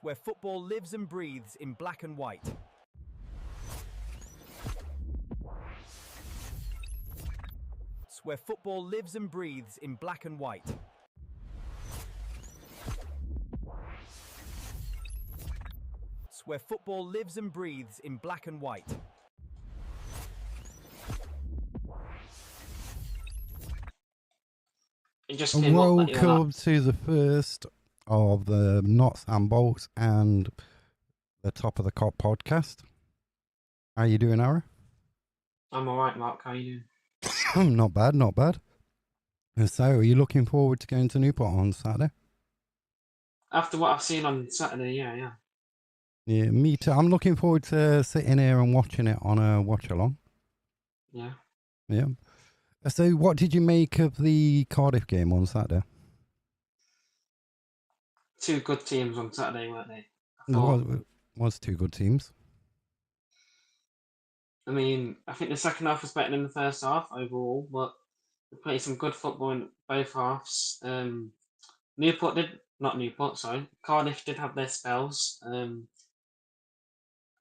where football lives and breathes in black and white. It's where football lives and breathes in black and white. It's where football lives and breathes in black and white. Welcome to the first of the Notts and Bolts and the Top of the Cop podcast. How you doing, Ara? I'm alright, Mark. How you doing? Not bad, not bad. And so, are you looking forward to going to Newport on Saturday? After what I've seen on Saturday, yeah. Yeah, me too. I'm looking forward to sitting here and watching it on a watch-along. Yeah. Yeah. So, what did you make of the Cardiff game on Saturday? Two good teams on Saturday, weren't they? Was two good teams. I mean, I think the second half was better than the first half overall, but we played some good football in both halves. Cardiff did have their spells. I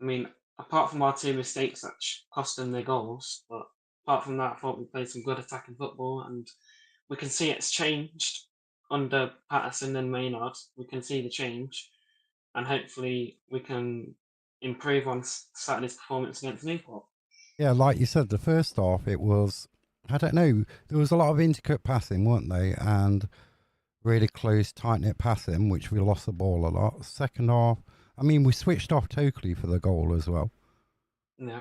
mean, apart from our two mistakes that cost them their goals, but apart from that, I thought we played some good attacking football, and we can see it's changed under Patterson and Maynard. We can see the change, and hopefully we can improve on Saturday's performance against Newport. Yeah, like you said, the first half, it was, I don't know, there was a lot of intricate passing, weren't they? And really close, tight-knit passing, which we lost the ball a lot. Second half, I mean, we switched off totally for the goal as well. Yeah.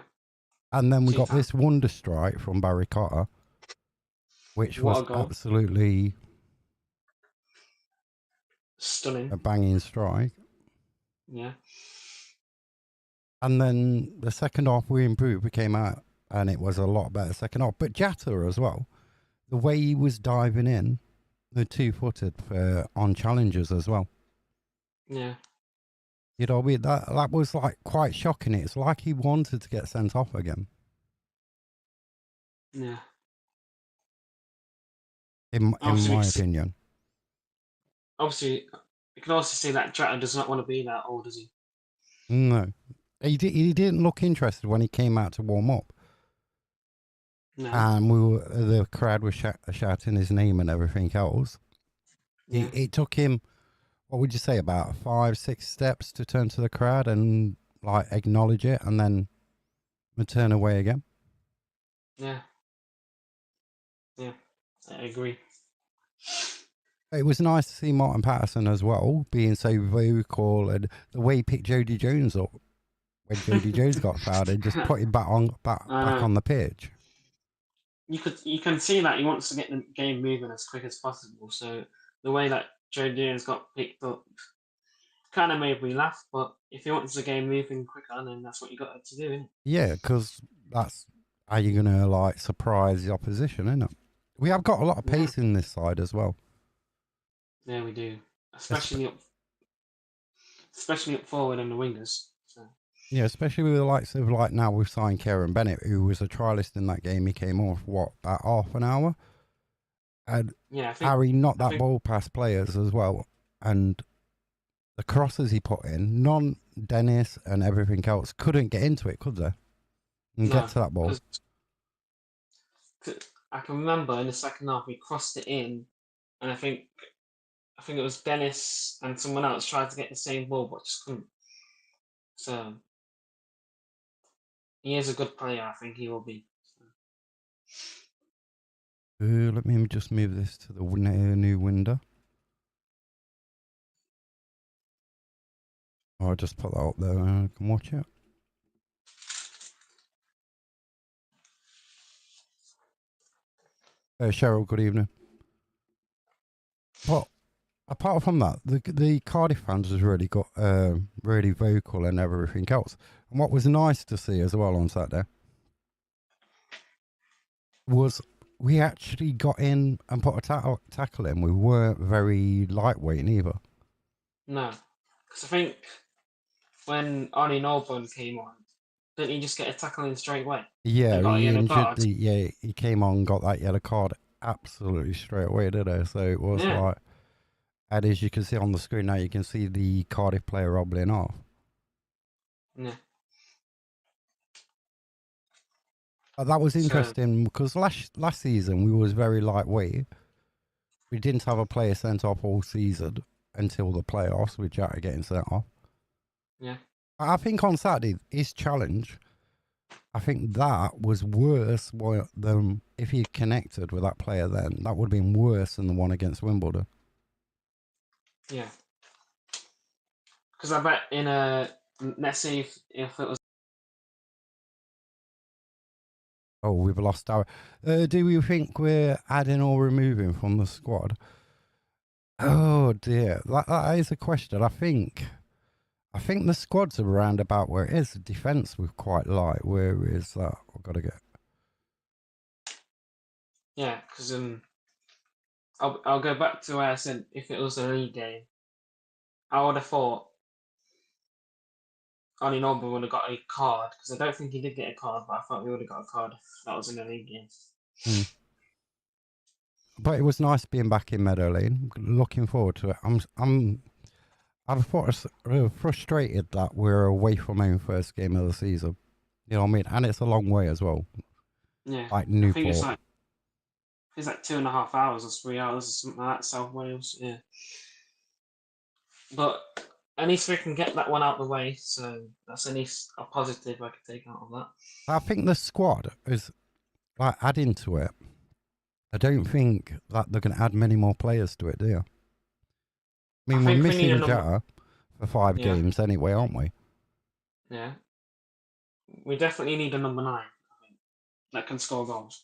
And then we got this wonder strike from Barry Cotter, which was absolutely stunning. A banging strike. Yeah. And then the second half we improved, we came out, and it was a lot better second half. But Jatta as well, the way he was diving in, the two-footed on challenges as well. Yeah. You know, that was like quite shocking. It's like he wanted to get sent off again. Yeah. In my opinion. Obviously, you can also see that Jatta does not want to be that old, does he? No. He didn't look interested when he came out to warm up. No. And the crowd was shouting his name and everything else. Yeah. It took him, what would you say, about 5-6 steps to turn to the crowd and like acknowledge it and then turn away again. Yeah. Yeah, I agree. It was nice to see Martin Patterson as well, being so vocal, and the way he picked Jody Jones up when Jody Jones got fouled and just put him back on the pitch. You can see that he wants to get the game moving as quick as possible. So the way that Jody Jones got picked up kind of made me laugh. But if he wants the game moving quicker, then that's what you got to do, isn't it? Yeah, because that's how you're gonna like surprise the opposition, isn't it? We have got a lot of pace in this side as well. Yeah, we do, especially up forward and the wingers. So. Yeah, especially with the likes of like now we've signed Kieran Bennett, who was a trialist in that game. He came off about half an hour, and Harry knocked that ball past players as well, and the crosses he put in, Dennis and everything else couldn't get into it, could they? And get to that ball. I can remember in the second half we crossed it in, and I think it was Dennis and someone else tried to get the same ball but just couldn't. So he is a good player. I think he will be. Let me just move this to the new window. I'll just put that up there and I can watch it. Cheryl, good evening. But apart from that, the Cardiff fans has really got really vocal and everything else. And what was nice to see as well on Saturday was we actually got in and put a tackle in. We weren't very lightweight either. No, because I think when Arnie Nolburn came on, didn't he just get a tackle in straight away? Yeah, he came on, got that yellow card absolutely straight away, did he? So it was like, And as you can see on the screen now, you can see the Cardiff player hobbling off. Yeah. But that was interesting because last season we was very lightweight. We didn't have a player sent off all season until the playoffs with Jack getting sent off. Yeah. I think on Saturday, his challenge, I think that was worse than if he connected with that player then. That would have been worse than the one against Wimbledon. Yeah. Because I bet let's see if it was. Oh, we've lost our. Do we think we're adding or removing from the squad? Oh dear, that is a question. I think the squads are around about where it is. The defence we're quite light. Where is that? I've got to get. Yeah, because I'll go back to where I said if it was a league game, I would have thought Ollie Noble would have got a card because I don't think he did get a card, but I thought he would have got a card if that was in a league game. But it was nice being back in Meadow Lane. Looking forward to it. I'm frustrated that we're away from home first game of the season. You know what I mean? And it's a long way as well. Yeah, like Newport. I think it's like 2.5 hours or 3 hours or something like that. South Wales, yeah. But at least we can get that one out of the way, so that's at least a positive I can take out of that. I think the squad is like adding to it. I don't think that they're going to add many more players to it, do you? I mean, we're missing Jetta for 5 games anyway, aren't we? Yeah. We definitely need a number 9, I think, that can score goals.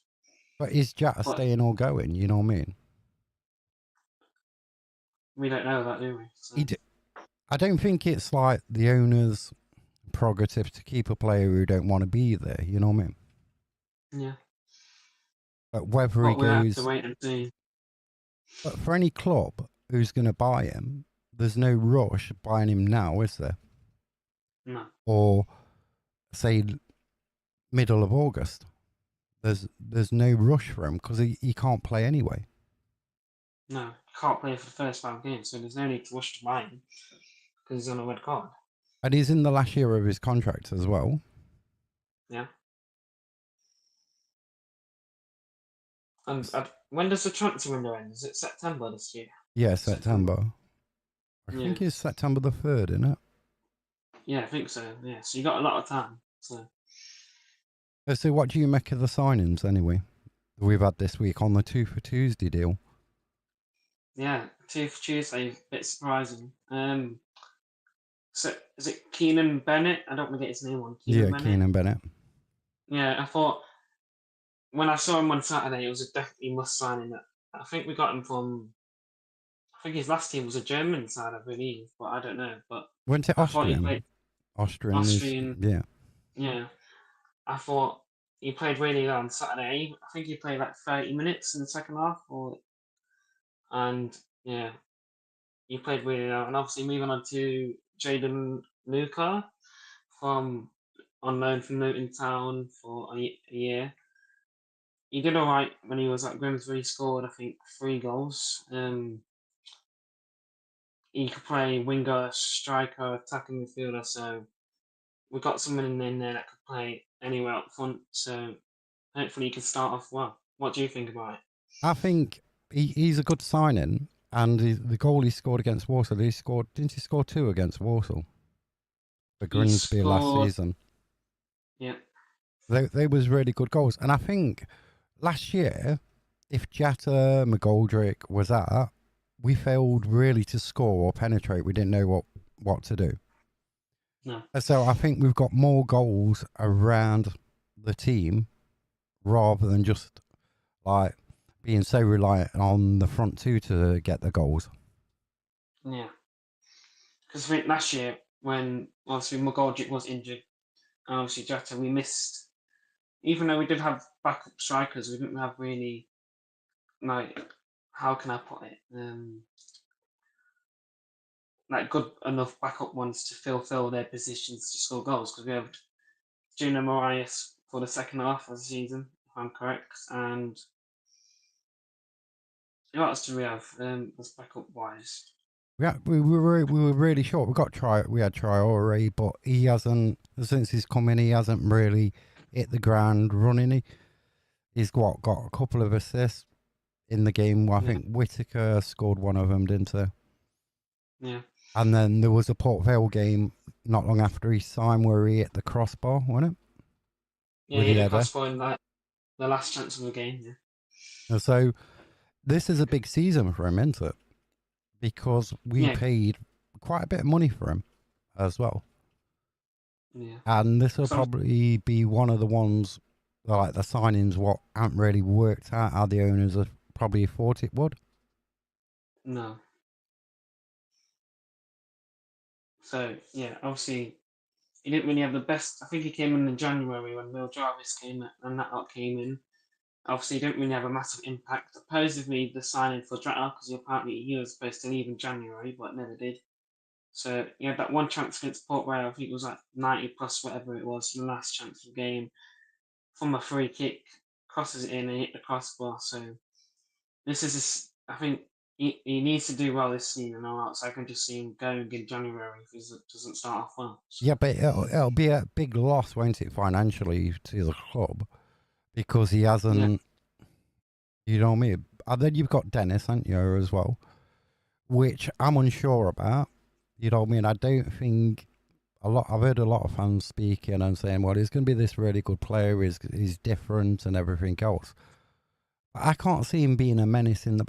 But is Jetta staying or going? You know what I mean? We don't know that, do we? So. I don't think it's like the owner's prerogative to keep a player who don't want to be there. You know what I mean? Yeah. But whether he we have goes, to wait and see. But for any club who's going to buy him, there's no rush buying him now, is there? No. Or say middle of August. There's no rush for him because he can't play anyway. No, he can't play for the first 5 games, so there's no need to rush to buy him because he's on a red card. And he's in the last year of his contract as well. Yeah. And when does the transfer window end? Is it September this year? Yeah, September. I think it's September the 3rd, isn't it? Yeah, I think so. Yeah, so you got a lot of time. So what do you make of the signings anyway? We've had this week on the 2 for Tuesday deal. Yeah, 2 for Tuesday, a bit surprising. So is it Keenan Bennett? I don't want to get his name on. Keenan Bennett. Yeah, I thought when I saw him on Saturday, it was a definitely must signing. I think we got him from. I think his last team was a German side, I believe, but I don't know. But went to Austrian. Austrian. Yeah. Yeah. I thought he played really well on Saturday. I think he played like 30 minutes in the second half, and yeah, he played really well. And obviously moving on to Jaden Luca on loan from Luton Town for a year. He did all right when he was at Grimsby. He scored, I think, 3 goals. He could play winger, striker, attacking midfielder. So we got someone in there that could play anywhere up front. So hopefully he can start off well. What do you think about it? I think he's a good signing. And the goal he scored against Walsall, didn't he score 2 against Walsall? For Grimsby last season. Yeah. They was really good goals. And I think last year, if Jetta, McGoldrick was at, we failed really to score or penetrate. We didn't know what to do. No. So I think we've got more goals around the team rather than just like being so reliant on the front 2 to get the goals. Yeah. Because I think last year, when obviously McGoldrick was injured, and obviously Jetta, we missed, even though we did have backup strikers, we didn't have really, like, how can I put it? Like good enough backup ones to fulfill their positions to score goals, because we have Juno Marias for the second half of the season, if I'm correct, and who else do we have as backup wise? We were really short. We had Traore, but he hasn't since he's come in. He hasn't really hit the ground running. He's got a couple of assists in the game. I think Whitaker scored one of them, didn't he? Yeah. And then there was a Port Vale game not long after he signed where he hit the crossbar, wasn't it? Yeah, he hit the crossbar in the last chance of the game. Yeah. And so this is a big season for him, isn't it? Because we paid quite a bit of money for him as well. Yeah. And this will probably be one of the ones, like the signings, what haven't really worked out, how the owners have probably thought it would. No. So, yeah, obviously, he didn't really have the best. I think he came in January when Will Jarvis came in, and that came in. Obviously, he didn't really have a massive impact. Supposedly, the signing for Drata, because apparently he was supposed to leave in January, but never did. So he had that one chance against Port Vale. I think it was like 90 plus whatever it was, the last chance of the game, from a free kick, crosses it in and hit the crossbar. So this is, I think he needs to do well this season, or else I can just see him going in January if he doesn't start off well. So. Yeah, but it'll be a big loss, won't it, financially to the club, because he hasn't. You know what I mean? And then you've got Dennis, haven't you, as well, which I'm unsure about. You know what I mean? I don't think I've heard a lot of fans speaking and saying, well, he's going to be this really good player. He's different and everything else. But I can't see him being a menace in the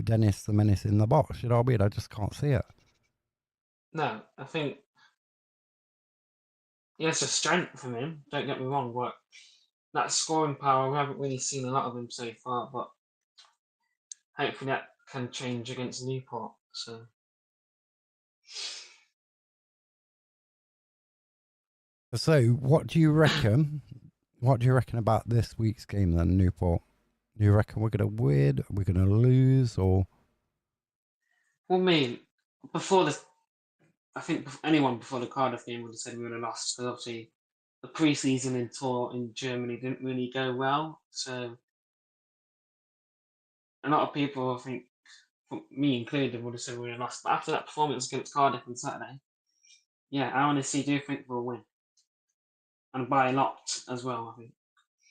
menace in the box. You know what I mean? I just can't see it. No, I think he has a strength from him. Don't get me wrong, but that scoring power, we haven't really seen a lot of him so far. But hopefully that can change against Newport. So, what do you reckon? What do you reckon about this week's game then, Newport? Do you reckon we're going to win? Are we going to lose? Or? Well, me, before the, I think anyone before the Cardiff game would have said we would have lost, because obviously the pre-season in tour in Germany didn't really go well. So a lot of people, I think, me included, would have said we would have lost. But after that performance against Cardiff on Saturday, yeah, I honestly do think we'll win. And by a lot as well, I think.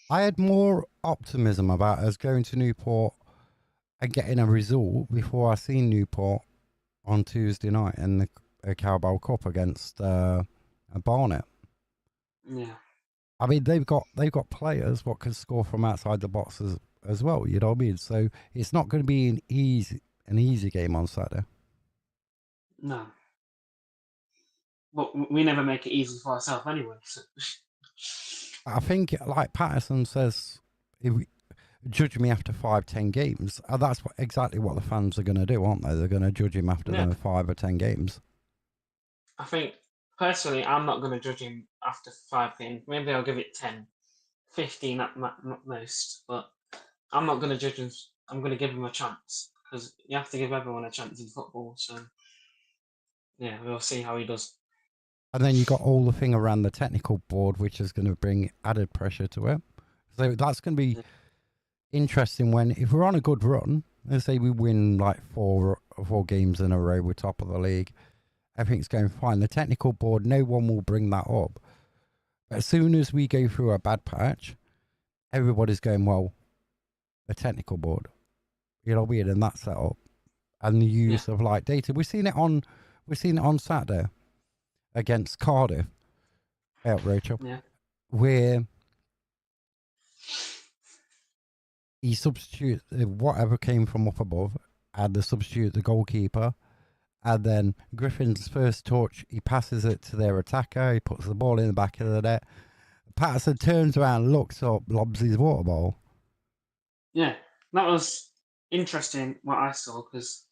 I had more optimism about us going to Newport and getting a result before I seen Newport on Tuesday night in the Carabao Cup against Barnet. Yeah. I mean, they've got players what can score from outside the box as well. You know what I mean? So it's not going to be an easy game on Saturday. No. But we never make it easy for ourselves anyway. So. I think, like Patterson says, judge me after 5-10 games. That's exactly what the fans are going to do, aren't they? They're going to judge him after the 5 or 10 games. I think, personally, I'm not going to judge him after 5 games. Maybe I'll give it 10, 15 at most. But I'm not going to judge him. I'm going to give him a chance. Because you have to give everyone a chance in football. So, yeah, we'll see how he does. And then you got all the thing around the technical board, which is going to bring added pressure to it. So that's going to be interesting if we're on a good run, let's say we win like four games in a row, we're top of the league, everything's going fine. The technical board, no one will bring that up. But as soon as we go through a bad patch, everybody's going, well, the technical board, you know, weird in that setup. And the use of like data. We've seen it on Saturday against Cardiff at Rachel, where he substitutes whatever came from up above, and the substitute the goalkeeper, and then Griffin's first touch, he passes it to their attacker, he puts the ball in the back of the net. Patterson turns around, looks up, lobs his water ball. Yeah, that was interesting what I saw, because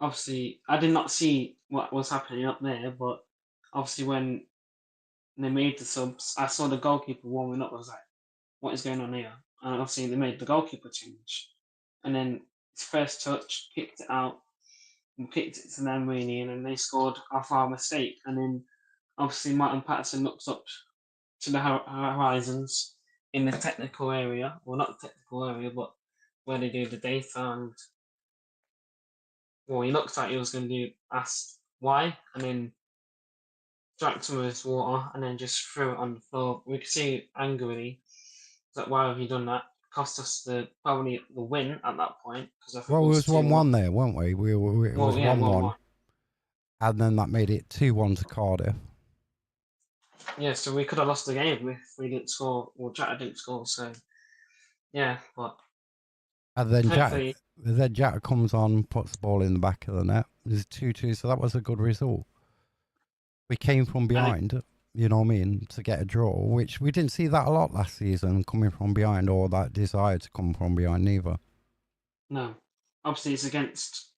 obviously I did not see what was happening up there, but obviously when they made the subs, I saw the goalkeeper warming up. I was like, what is going on here? And obviously they made the goalkeeper change. And then his first touch, kicked it out, and kicked it to them really, and then they scored off our mistake. And then obviously Martin Patterson looks up to the horizons in the technical area, well, not the technical area, but where they do the data, and well, he looked like he was going to ask why, and then drank some of this water and then just threw it on the floor. We could see angrily, like, why have you done that? Cost us probably the win at that point because I think Well, it it was was 1-1 2-1. there, weren't we? It was 1-1. And then that made it 2-1 to Cardiff. Yeah, so we could have lost the game if we didn't score, or Jack didn't score, so yeah, but And then hopefully... Jack comes on, puts the ball in the back of the net. It was 2-2, so that was a good result. We came from behind, you know what I mean, to get a draw, which we didn't see that a lot last season, coming from behind, or that desire to come from behind neither. No. Obviously, it's against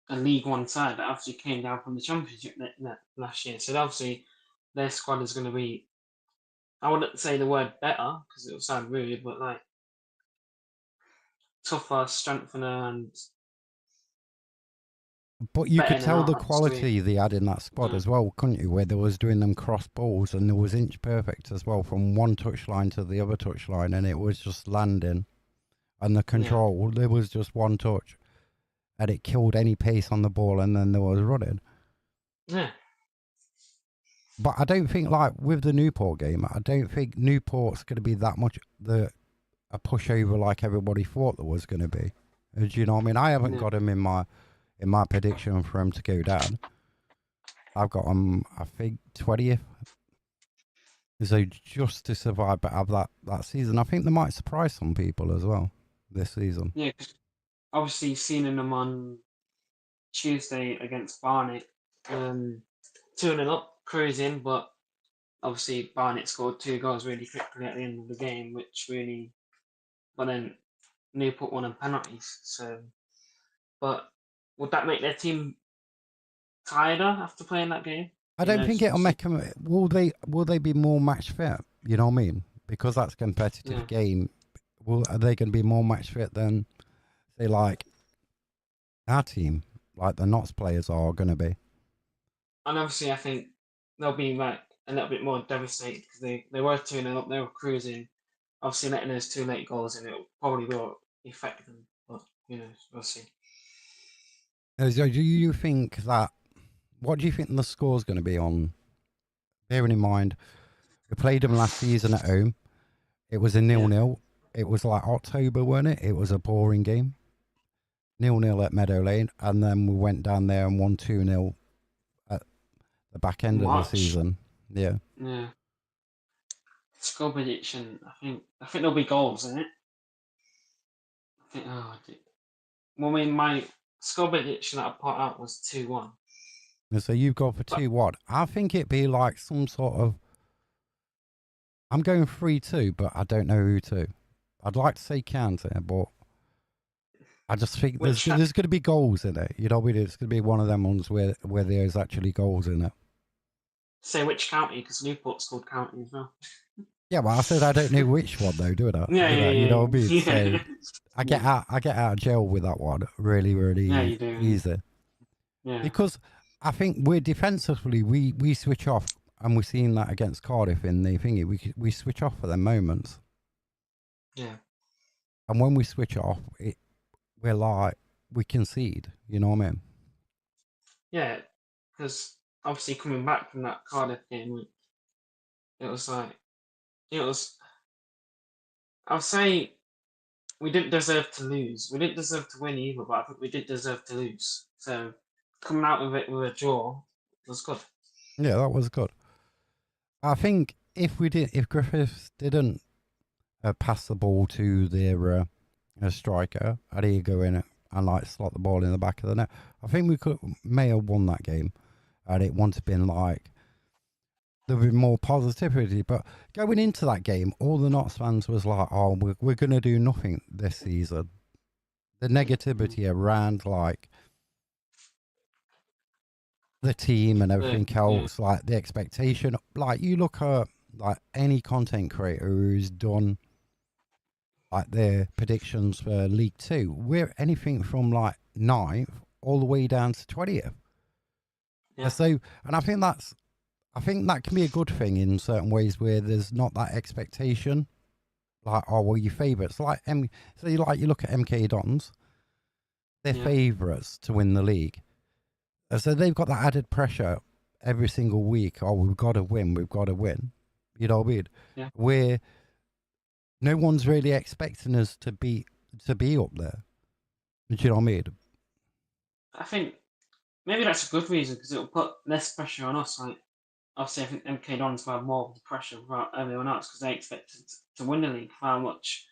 a League One side that obviously came down from the Championship last year, so obviously their squad is going to be, I wouldn't say the word better, because it will sound rude, but like tougher, strengthener, and but you could tell the quality they had in that squad as well, couldn't you? Where they was doing them cross balls and there was inch perfect as well from one touchline to the other touchline, and it was just landing. And the control, there was just one touch, and it killed any pace on the ball, and then there was running. Yeah. But I don't think, like with the Newport game, I don't think Newport's going to be that much a pushover like everybody thought there was going to be. Do you know what I mean? I haven't got him in my prediction for him to go down. I've got him, I think, 20th. So just to survive, but have that season, I think they might surprise some people as well this season. Yeah, cause obviously seeing them on Tuesday against Barnet, 2-0 up, cruising, but obviously Barnet scored 2 goals really quickly at the end of the game, which really, but then Newport won on penalties. So, but would that make their team tireder after playing that game? I don't think it'll make them. Will they be more match fit? You know what I mean? Because that's a competitive game. Are they going to be more match fit than, say, like our team, like the Notts players are going to be? And obviously, I think they'll be like a little bit more devastated because they were 2-0 up, they were cruising. Obviously, letting those 2 late goals in, it probably will affect them. But we'll see. So do you think that? What do you think the score's going to be on? Bearing in mind, we played them last season at home. It was a 0-0. It was like October, wasn't it? It was a boring game. 0-0 at Meadow Lane, and then we went down there and won 2-0 at the back end of the season. Yeah. Yeah. Score prediction. I think there'll be goals in it. My score prediction that I put out was 2-1. So you've gone for 2-1. I think it'd be like some sort of. I'm going 3-2, but I don't know who to. I'd like to say Counter, but I just think there's going to be goals in it. You know, it's going to be one of them ones where there's actually goals in it. Say which county, because Newport's called county as well. Yeah, well, I said I don't know which one though, do I? Yeah. You know what I mean? Yeah. So I get out of jail with that one really, really easy. Yeah. Because I think we're defensively we switch off, and we've seen that against Cardiff in the thingy. We switch off for them moments. Yeah. And when we switch off, we're like we concede. You know what I mean? Yeah, because obviously coming back from that Cardiff game, it was like I'll say we didn't deserve to lose. We didn't deserve to win either, but I think we did deserve to lose. So coming out of it with a draw was good. Yeah, that was good. I think if Griffiths didn't pass the ball to their striker, and he'd go in and like slot the ball in the back of the net, I think we may have won that game, and it wouldn't have been like there would be more positivity. But going into that game, all the Notts fans was like, "Oh, we're going to do nothing this season." The negativity around like the team and everything else, like the expectation. Like you look at like any content creator who's done like their predictions for League Two, we're anything from like 9th all the way down to 20th. Yeah. So, and I think that can be a good thing in certain ways where there's not that expectation. Like, oh, well, your favourites. Like, you look at MK Dons, they're favourites to win the league. So they've got that added pressure every single week. Oh, we've got to win. We've got to win. You know what I mean? Yeah. Where no one's really expecting us to be up there. Do you know what I mean? I think maybe that's a good reason because it'll put less pressure on us. Like, obviously, I think MK Dons will have more of the pressure about everyone else because they expect to win the league. How much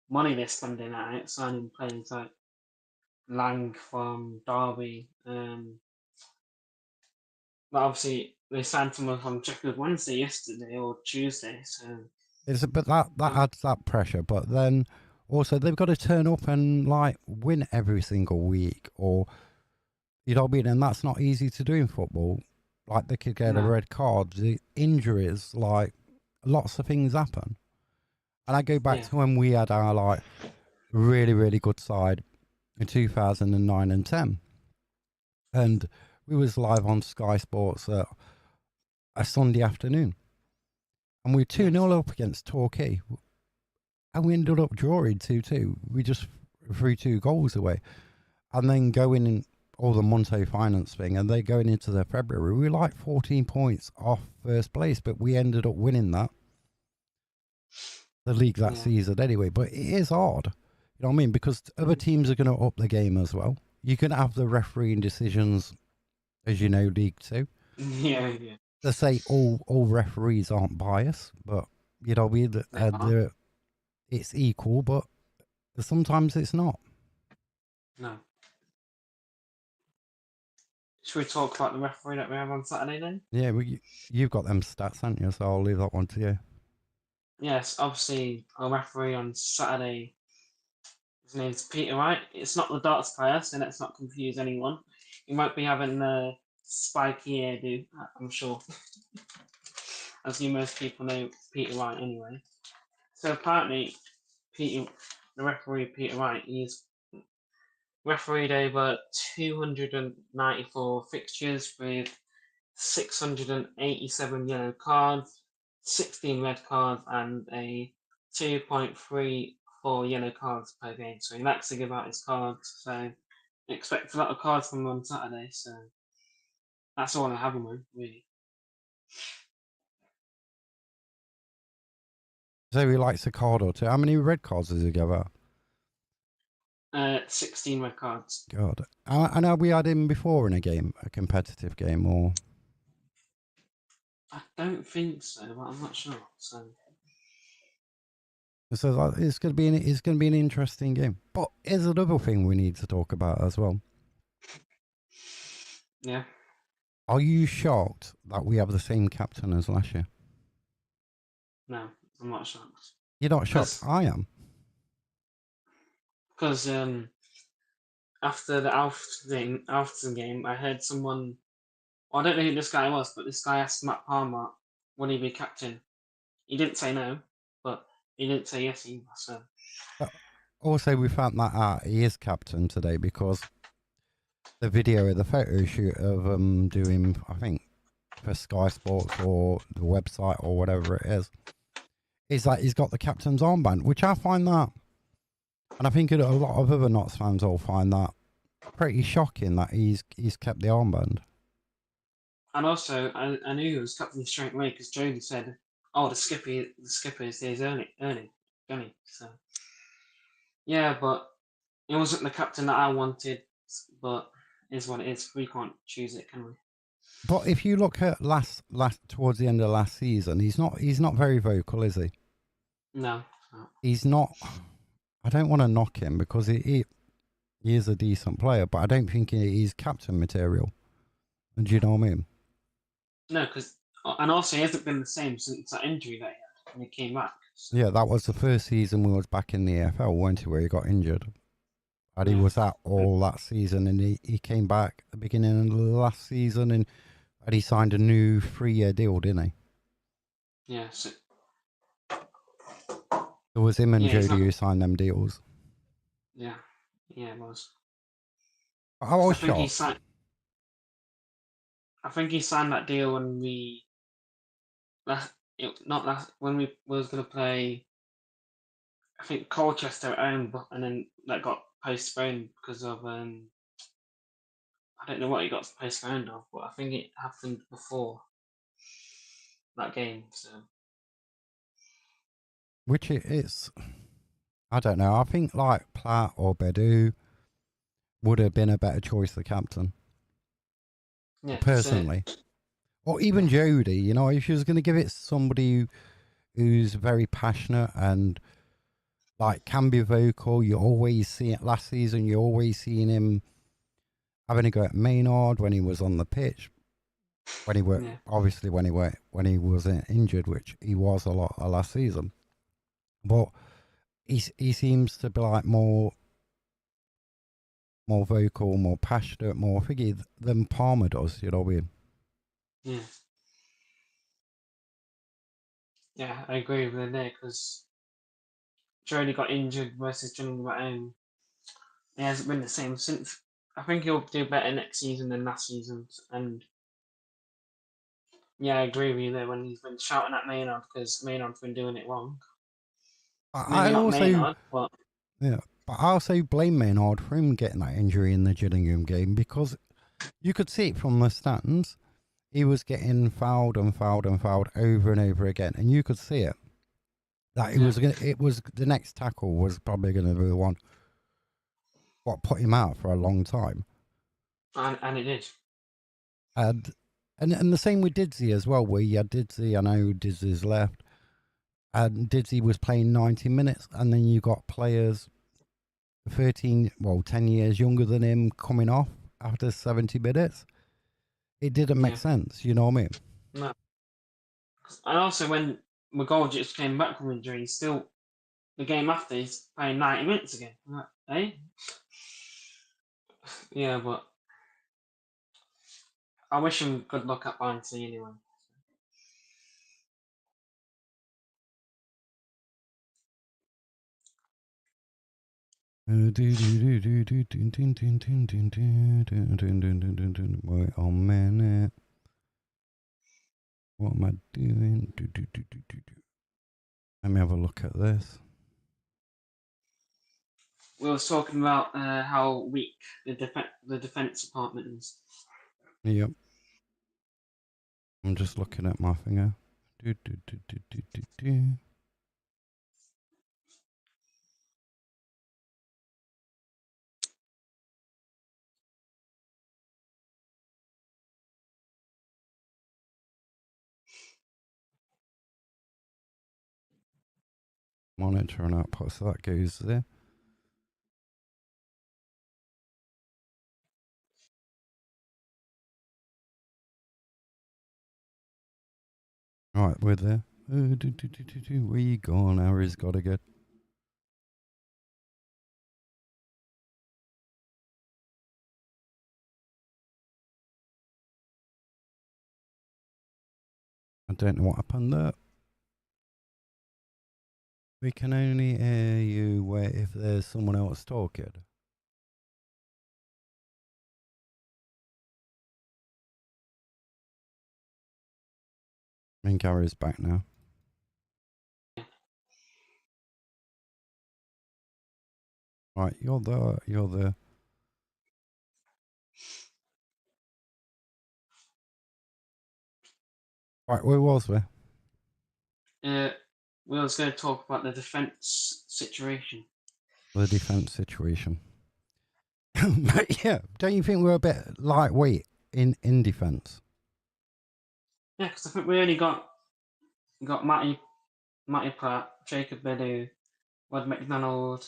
money they're spending at it, signing players like Lang from Derby. But obviously, they signed someone from Sheffield Wednesday yesterday or Tuesday. So But that adds that pressure. But then also they've got to turn up and like win every single week, or you know what I mean. And that's not easy to do in football. Like they could get a red card, the injuries, like lots of things happen. And I go back to when we had our like really, really good side in 2009 and 10. And we was live on Sky Sports at a Sunday afternoon. And we were 2-0 up against Torquay. And we ended up drawing 2-2. We just threw 2 goals away. And then going in all the Monte Finance thing, and they going into the February, we were like 14 points off first place, but we ended up winning the league that season anyway. But it is hard, you know what I mean? Because other teams are going to up the game as well. You can have the refereeing decisions, as you know, League Two. Yeah. They say all referees aren't biased, but you know, it's equal, but sometimes it's not. No. Should we talk about the referee that we have on Saturday then? Yeah, you've got them stats, haven't you? So I'll leave that one to you. Yes, obviously our referee on Saturday, his name's Peter Wright. It's not the darts player, so let's not confuse anyone. He might be having a spiky hairdo, I'm sure. As you most people know Peter Wright anyway. So apparently, the referee Peter Wright, he's refereed over 294 fixtures with 687 yellow cards, 16 red cards, and a 2.34 yellow cards per game. So he likes to give out his cards. So expect a lot of cards from him on Saturday. So that's all I have on him, really. So he likes a card or two. How many red cards does he give out? 16 red cards. God. And have we had him before in a competitive game, or? I don't think so, but I'm not sure. So it's going to be an interesting game. But here's another thing we need to talk about as well. Yeah. Are you shocked that we have the same captain as last year? No, I'm not shocked. You're not shocked? I am. Because after the Alfton game, I heard someone. Well, I don't know who this guy was, but this guy asked Matt Palmer, "Would he be captain?" He didn't say no, but he didn't say yes either. So. Also, we found that out he is captain today because the video of the photo shoot of doing, I think, for Sky Sports or the website or whatever it is that he's got the captain's armband, which I find that, and I think a lot of other Notts fans will find that pretty shocking that he's kept the armband. And also, I knew he was captain straight away because Jody said, "Oh, the skipper is Ernie, Johnny." So, yeah, but it wasn't the captain that I wanted. But it is what it is. We can't choose it, can we? But if you look at last towards the end of last season, he's not very vocal, is he? No. He's not. I don't want to knock him because he is a decent player, but I don't think he's captain material. Do you know what I mean? No, and also he hasn't been the same since that injury that he had when he came back. So. Yeah, that was the first season we was back in the AFL, weren't he, where he got injured. And he was out all that season, and he came back at the beginning of the last season, and he signed a new 3-year deal, didn't he? Yeah. So, it was him and Jody who signed them deals. Yeah, it was. I was shocked. I think he signed that deal when when we was going to play, I think Colchester at home, and then that got postponed because of I I don't know what he got postponed of, but I think it happened before that game. So, which it's, I don't know. I think like Platt or Bedu would have been a better choice for captain. yeah, Personally, or even Jody. You know, if she was going to give it somebody who's very passionate and like can be vocal, you always see it. Last season, you always seen him having a go at Maynard when he was on the pitch. When he were obviously when he wasn't injured, which he was a lot last season, but he seems to be like more vocal, more passionate, more figgy than Palmer does. You know what I mean? yeah, yeah, I agree with you there because Jody got injured versus Gillingham at home. He hasn't been the same since. I think he'll do better next season than last season. And yeah, I agree with you there when he's been shouting at Maynard because Maynard's been doing it wrong. Maybe I not also Maynard, but yeah, but I also blame Maynard for him getting that injury in the Gillingham game because you could see it from the stands. He was getting fouled and fouled and fouled over and over again, and you could see it. That it was the next tackle was probably going to be the one what put him out for a long time. And it did. And the same with Didsey as well, where you had Didsey, I know Didsey's left, and Didsey was playing 90 minutes, and then you got players 10 years younger than him coming off after 70 minutes. It didn't make sense, you know what I mean? No. And also when McGoldrick came back from injury, still the game after he's playing 90 minutes again. I'm like, eh? Yeah, but I wish him good luck at Barnsley anyway. Wait a minute. What am I doing? Let me have a look at this. We were talking about how weak the defense department is. Yep. I'm just looking at my finger. Monitor and output, so that goes there. Right, we're there. Where you going? Harry's got to get. I don't know what happened there. We can only hear you if there's someone else talking. I think Harry's back now. Right, you're there. You're there. Right, where was we? We was going to talk about the defence situation. The defence situation. But yeah, don't you think we're a bit lightweight in defence? Yeah, because I think we only got Matty Pratt, Jacob Bedu, Rod McDonald,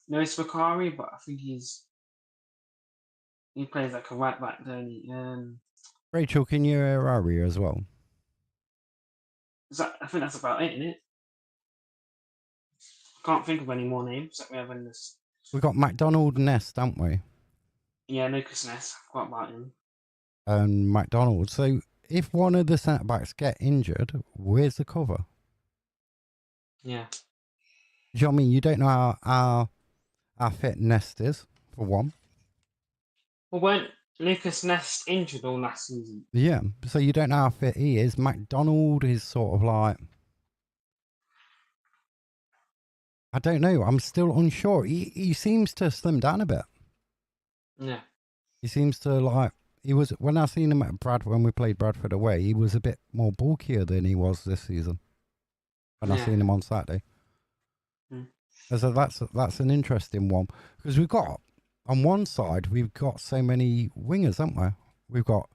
Lewis Bakari, but I think he plays like a right back, don't he? Rachel, can you hear Harry as well? I think that's about it, isn't it? I can't think of any more names that we have in this. We've got McDonald Nest, haven't we? Yeah, Lucas Ness. I forgot about him. And McDonald. So if one of the centre backs get injured, where's the cover? Yeah. Do you know what I mean? You don't know how fit Nest is, for one. Well, weren't Lucas Ness injured all last season? Yeah, so you don't know how fit he is. McDonald is sort of like... I don't know. I'm still unsure. He seems to slim down a bit. Yeah. He seems to like. He was when I seen him at when we played Bradford away. He was a bit more bulkier than he was this season. When I seen him on Saturday. So that's an interesting one because we've got on one side we've got so many wingers, haven't we? We've got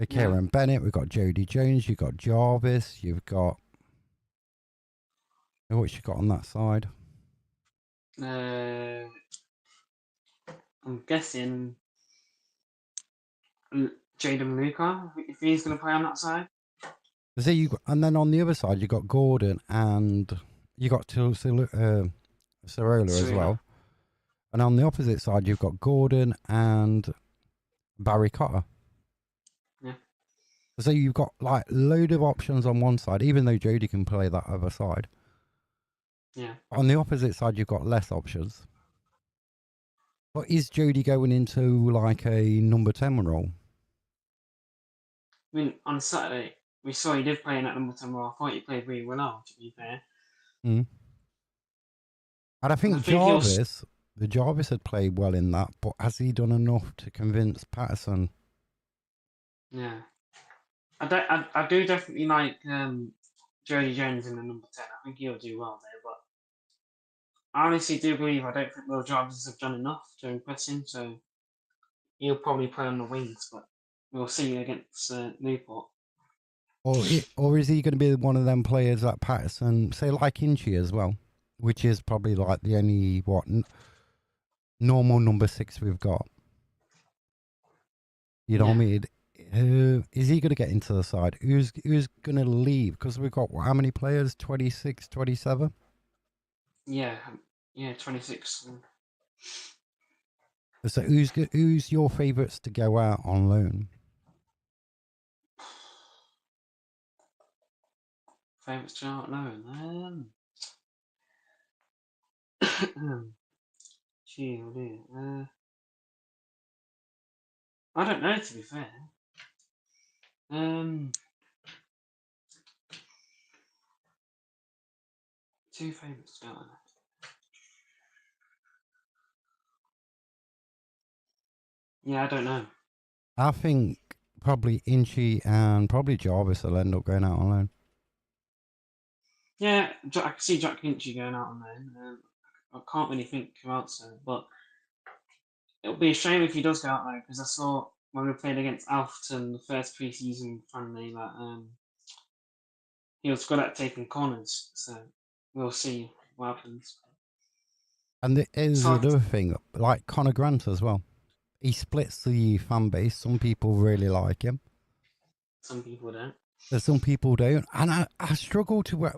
Kieran Bennett, we've got Jody Jones, you've got Jarvis, you've got what you got on that side. I'm guessing Jaden Luca, if he's going to play on that side. So and then on the other side you got Gordon and you got Cirola as well. And on the opposite side you've got Gordon and Barry Cotter. Yeah. So you've got like load of options on one side, even though Jody can play that other side. Yeah. On the opposite side, you've got less options. But is Jody going into like a number 10 role? I mean, on Saturday, we saw he did play in that number 10 role. I thought he played really well, to be fair. And I think Jarvis had played well in that, but has he done enough to convince Patterson? Yeah. I do definitely like Jody Jones in the number 10. I think he'll do well there, but I honestly do believe I don't think Will Jarvis have done enough to impress him, so he'll probably play on the wings, but we'll see against Newport. Or is he going to be one of them players that Patterson, say like Inchy as well, which is probably like the only normal number 6 we've got. You know what I mean? Is he going to get into the side? Who's going to leave? Because we've got how many players? 26, 27? Yeah, 26. So who's your favourites to go out on loan? Favourites to go out on loan? Gee, oh dear. I don't know, to be fair. Two favourites to go out. Yeah, I don't know. I think probably Inchy and probably Jarvis will end up going out on loan. Yeah, I can see Jack Hinchy going out on loan. I can't really think who else, but it'll be a shame if he does go out there because I saw when we played against Alfreton the first pre-season friendly that he was good at taking corners. So we'll see what happens. And there is another thing, like Conor Grant as well. He splits the fan base. Some people really like him. Some people don't. Some people don't. And I struggle to...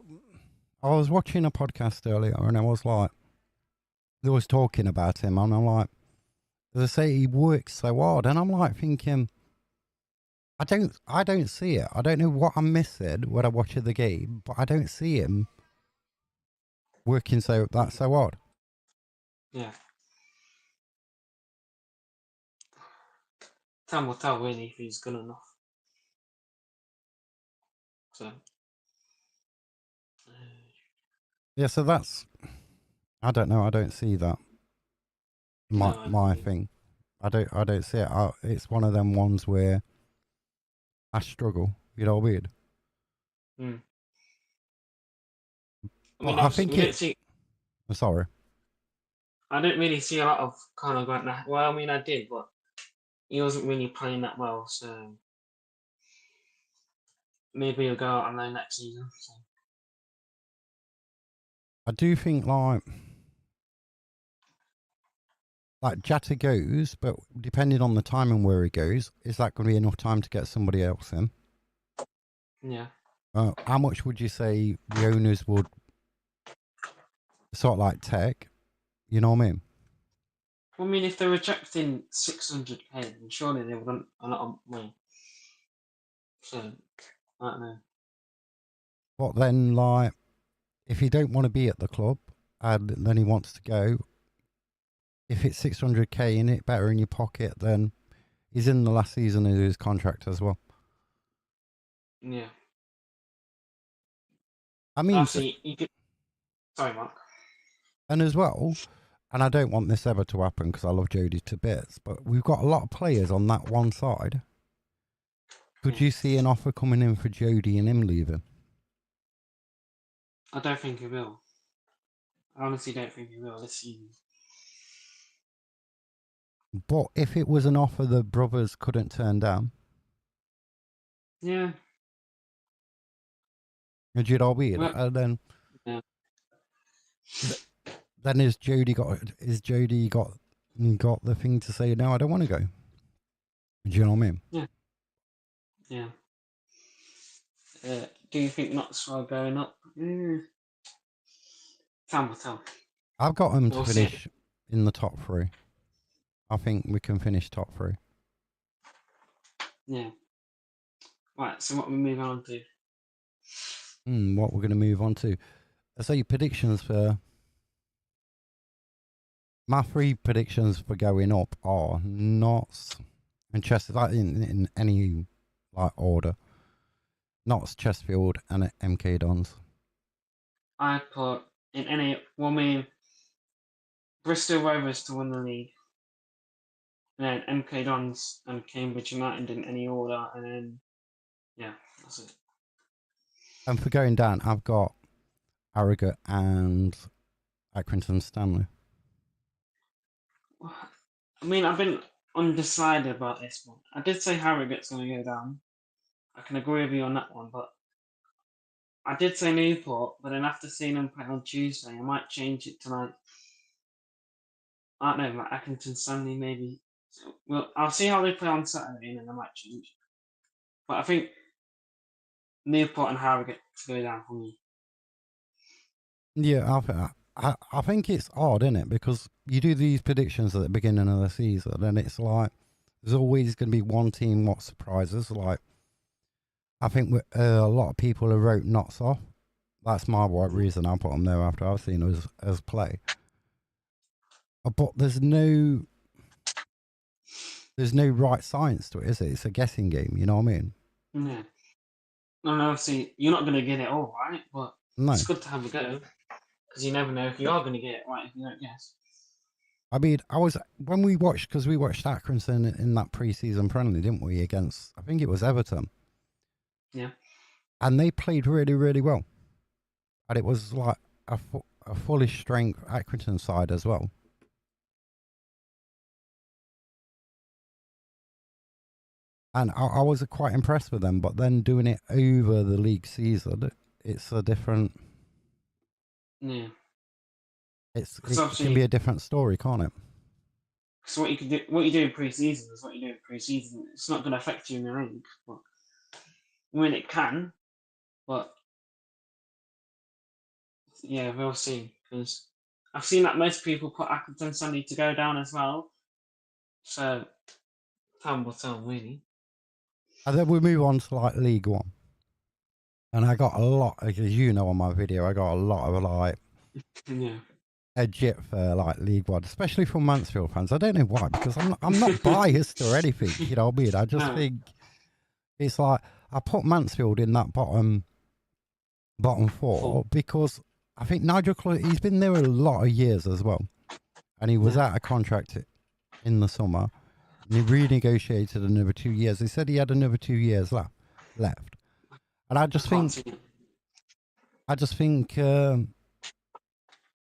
I was watching a podcast earlier and I was like... They was talking about him and I'm like... As I say, he works so hard. And I'm like thinking... I don't see it. I don't know what I'm missing when I watch the game. But I don't see him working so hard. Yeah. Time will tell really if he's good enough. So. Yeah, so that's... I don't know. I don't see that. My thing. I don't see it. It's one of them ones where I struggle. You know what I mean? I think I'm sorry. I don't really see a lot of Conor Grant now. Well, I mean, I did, but he wasn't really playing that well. So maybe he'll go out on loan next season. So. I do think like Jatta goes, but depending on the timing where he goes, is that going to be enough time to get somebody else in? Yeah. How much would you say the owners would sort of like take? You know what I mean? Well, I mean, if they're rejecting 600k, then surely they would want a lot of money. So, I don't know. But then, like, if he don't want to be at the club and then he wants to go, if it's 600k in it, better in your pocket, then he's in the last season of his contract as well. Yeah. I mean, you could. Sorry, Mark. And as well, and I don't want this ever to happen because I love Jody to bits, but we've got a lot of players on that one side. Could you see an offer coming in for Jody and him leaving? I don't think he will. I honestly don't think he will this season. But if it was an offer the brothers couldn't turn down, yeah. Do you know what I mean? Well, and then, yeah. Then is Jody got the thing to say? No, I don't want to go. Do you know what I mean? Yeah. Yeah. Do you think Notts are going up? Time will tell. I've got them to finish in the top 3. I think we can finish top 3. Yeah. Right, so what we move on to? What we're going to move on to. So your predictions for... My 3 predictions for going up are Notts and Chesterfield, like in any like order. Notts, Chesterfield and MK Dons. I put in any... Well, I mean, Bristol Rovers to win the league. And then MK Dons and Cambridge United in any order. And then, yeah, that's it. And for going down, I've got Harrogate and Accrington Stanley. I mean, I've been undecided about this one. I did say Harrogate's going to go down. I can agree with you on that one, but I did say Newport, but then after seeing them play on Tuesday, I might change it tonight. I don't know, like Accrington Stanley maybe. So, well, I'll see how they play on Saturday and then I might change. But I think Newport and Harrogate to go down for me. Yeah, I think it's odd, isn't it? Because you do these predictions at the beginning of the season, and it's like there's always going to be one team what surprises. Like I think a lot of people have wrote Notts off. That's my reason I put them there after I've seen us play. But there's no right science to it, is it? It's a guessing game. You know what I mean? Yeah. No, obviously you're not going to get it all right, but it's good to have a go because you never know if you are going to get it right if you don't guess. I mean, when we watched Accrington in that pre-season friendly, didn't we? Against, I think it was Everton. Yeah. And they played really, really well. And it was like a fully strength Accrington side as well. And I was quite impressed with them. But then doing it over the league season, it's a different. Yeah. It can be a different story, can't it? So what you do in pre-season is what you do in pre-season. It's not going to affect you in the league. But, I mean, it can, but yeah, we'll see. Because I've seen that most people put Accrington Stanley to go down as well. So time will tell, really. And then we move on to like League One. And I got a lot, as you know, on my video, I got a lot of like. Yeah. A jit for like League One, especially from Mansfield fans. I don't know why, because I'm not biased or anything. You know what I mean? I just think it's like I put Mansfield in that bottom 4 because I think Nigel he's been there a lot of years as well, and he was out of contract in the summer, and he renegotiated another 2 years. He said he had another 2 years left, and I just think.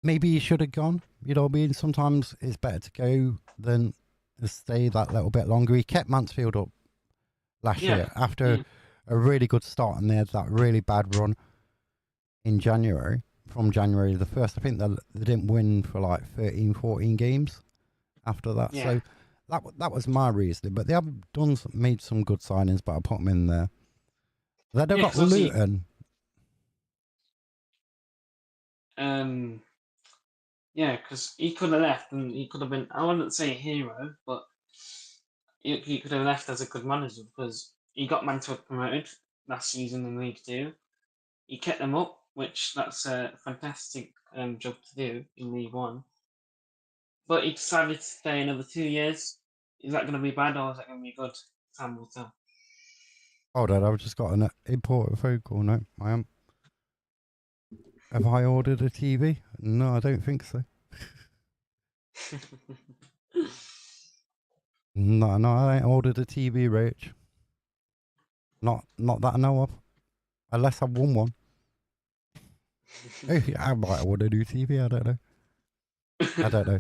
Maybe he should have gone. You know what I mean? Sometimes it's better to go than to stay that little bit longer. He kept Mansfield up last year after a really good start, and they had that really bad run in January. From January the 1st, I think they didn't win for like 13, 14 games after that. Yeah. So that was my reasoning. But they have made some good signings, but I put them in there. Then they've got Luton. Yeah, because he could have left and he could have been, I wouldn't say a hero, but he could have left as a good manager because he got Mansfield promoted last season in League 2. He kept them up, which that's a fantastic job to do in League 1. But he decided to stay another 2 years. Is that going to be bad or is that going to be good? Time will tell. Hold on, I've just got an important phone call. No, I am. Have I ordered a TV? No, I don't think so. No, I ain't ordered a TV, Rich. Not that I know of. Unless I won one. I might order a new TV, I don't know. I don't know.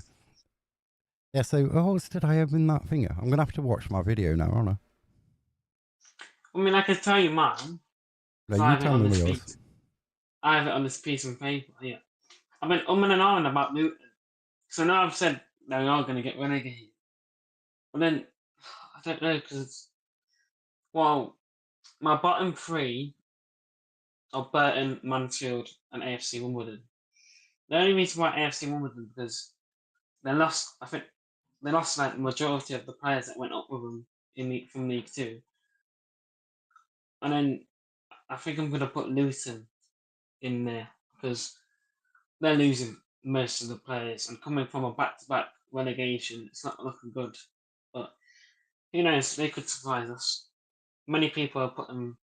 Yeah, so what else did I have in that finger? I'm going to have to watch my video now, aren't I? I mean, I can tell you mine. No, you tell me yours. I have it on this piece of paper here. I've been and ahhing about Newton. So now I've said they are going to get relegated. But then, I don't know, because, well, my bottom three are Burton, Mansfield, and AFC Wimbledon. The only reason why AFC Wimbledon because they lost. I think they lost like the majority of the players that went up with them from League Two. And then I think I'm going to put Luton in there because they're losing most of the players and coming from a back-to-back relegation, it's not looking good. But who knows? They could surprise us. Many people have put them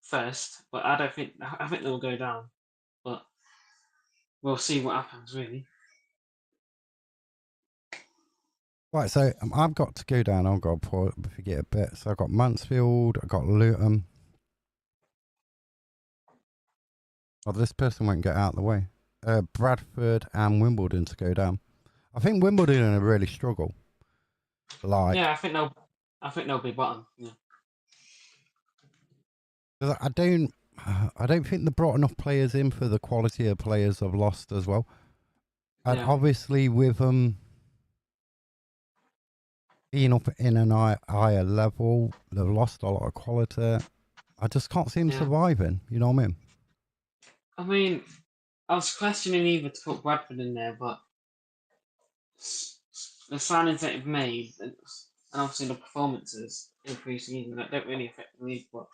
first, but I think they'll go down. But we'll see what happens, really. Right, so I've got to go down. I've got to forget a bit. So I've got Mansfield, I've got Luton. Oh, this person won't get out of the way. Bradford and Wimbledon to go down. I think Wimbledon will really struggle. Yeah, I think they'll be bottom. Yeah. I don't think they brought enough players in for the quality of players I've lost as well. And obviously with being up in an higher level, they've lost a lot of quality. I just can't see them surviving. You know what I mean? I mean, I was questioning either to put Bradford in there, but the signings that they've made, and obviously the performances in pre-season, that don't really affect the league. But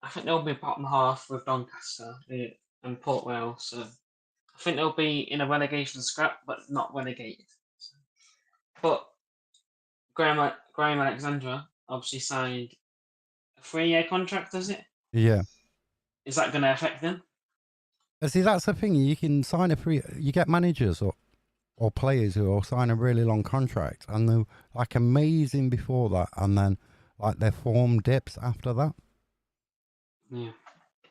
I think they'll be bottom half with Doncaster and Port Vale, so I think they'll be in a relegation scrap, but not relegated. But Graham Alexandra obviously signed a 3-year contract, does it? Yeah. Is that going to affect them? See, that's the thing. You can sign you get managers or players who will sign a really long contract and they're like amazing before that, and then like their form dips after that. Yeah.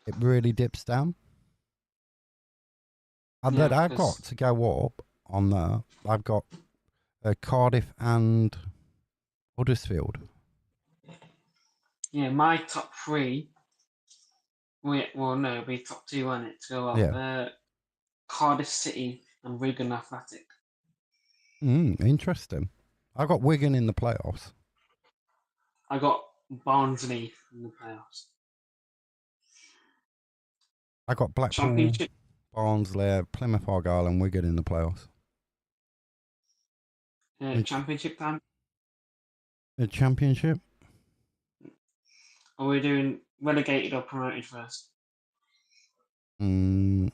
It really dips down. And then I've got to go up on there. I've got Cardiff and Huddersfield. Yeah, my top three. It'll be top two, won't it? To go up. Yeah. Cardiff City and Wigan Athletic. Interesting. I got Wigan in the playoffs. I got Barnsley in the playoffs. I got Blackpool, Barnsley, Plymouth Argyle and Wigan in the playoffs. Championship time? The Championship? Are we doing relegated or promoted first? Do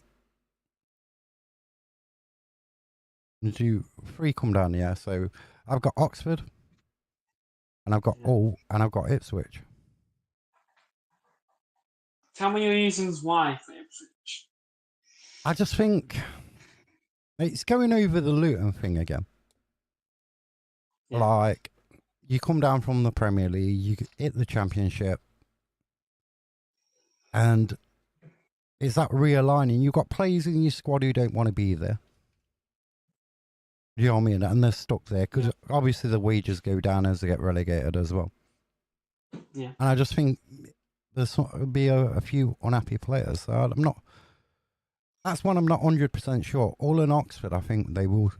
3 come down, yeah. So I've got Oxford, and I've got Hull, and I've got Ipswich. Tell me your reasons why for Ipswich. I just think it's going over the Luton thing again. Yeah. Like, you come down from the Premier League, you hit the Championship, and it's that realigning. You've got players in your squad who don't want to be there. You know what I mean? And they're stuck there because obviously the wages go down as they get relegated as well. Yeah. And I just think there's be a few unhappy players. So that's one I'm not 100% sure. All in Oxford, I think they will